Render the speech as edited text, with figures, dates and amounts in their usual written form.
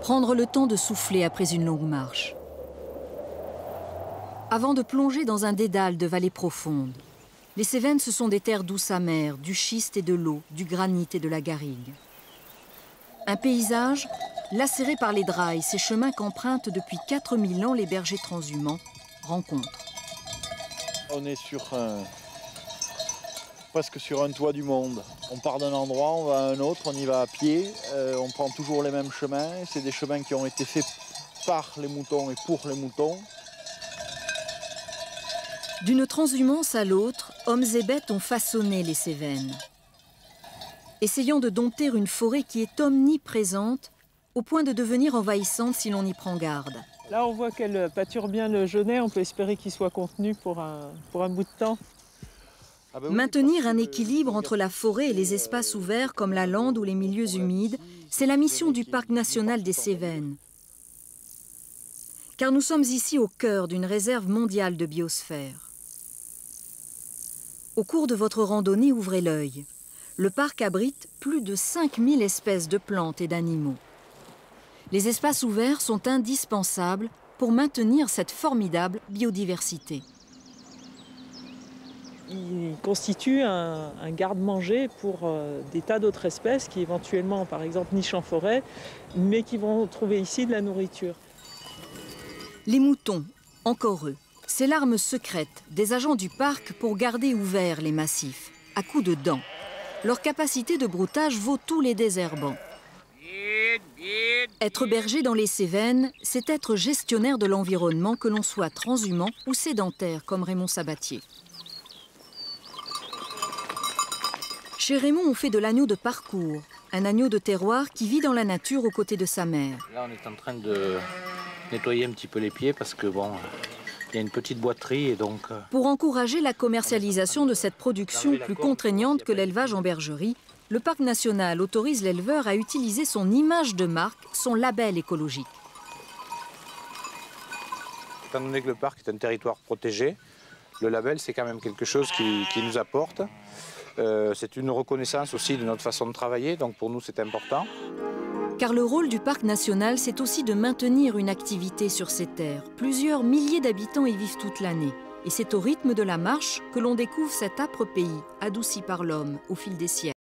Prendre le temps de souffler après une longue marche. Avant de plonger dans un dédale de vallées profondes. Les Cévennes, ce sont des terres douces amères, du schiste et de l'eau, du granit et de la garrigue. Un paysage lacéré par les drailles, ces chemins qu'empruntent depuis 4000 ans les bergers transhumants, rencontrent. On est presque sur un toit du monde. On part d'un endroit, on va à un autre, on y va à pied, on prend toujours les mêmes chemins. C'est des chemins qui ont été faits par les moutons et pour les moutons. D'une transhumance à l'autre, hommes et bêtes ont façonné les Cévennes. Essayant de dompter une forêt qui est omniprésente, au point de devenir envahissante si l'on y prend garde. Là, on voit qu'elle pâture bien le genêt, on peut espérer qu'il soit contenu pour un bout de temps. Ah ben oui, Maintenir un équilibre entre la forêt et les espaces ouverts comme la lande ou les milieux humides, c'est la mission du Parc national des Cévennes. Car nous sommes ici au cœur d'une réserve mondiale de biosphère. Au cours de votre randonnée, ouvrez l'œil. Le parc abrite plus de 5000 espèces de plantes et d'animaux. Les espaces ouverts sont indispensables pour maintenir cette formidable biodiversité. Il constitue un garde-manger pour des tas d'autres espèces qui éventuellement, par exemple, nichent en forêt, mais qui vont trouver ici de la nourriture. Les moutons, encore eux, c'est l'arme secrète des agents du parc pour garder ouverts les massifs, à coups de dents. Leur capacité de broutage vaut tous les désherbants. Être berger dans les Cévennes, c'est être gestionnaire de l'environnement, que l'on soit transhumant ou sédentaire, comme Raymond Sabatier. Chez Raymond, on fait de l'agneau de parcours, un agneau de terroir qui vit dans la nature aux côtés de sa mère. Là, on est en train de nettoyer un petit peu les pieds parce que bon, il y a une petite boiterie et donc... Pour encourager la commercialisation de cette production plus contraignante que l'élevage en bergerie, le Parc national autorise l'éleveur à utiliser son image de marque, son label écologique. Étant donné que le parc est un territoire protégé, le label, c'est quand même quelque chose qui nous apporte. C'est une reconnaissance aussi de notre façon de travailler, donc pour nous, c'est important. Car le rôle du Parc national, c'est aussi de maintenir une activité sur ces terres. Plusieurs milliers d'habitants y vivent toute l'année. Et c'est au rythme de la marche que l'on découvre cet âpre pays, adouci par l'homme au fil des siècles.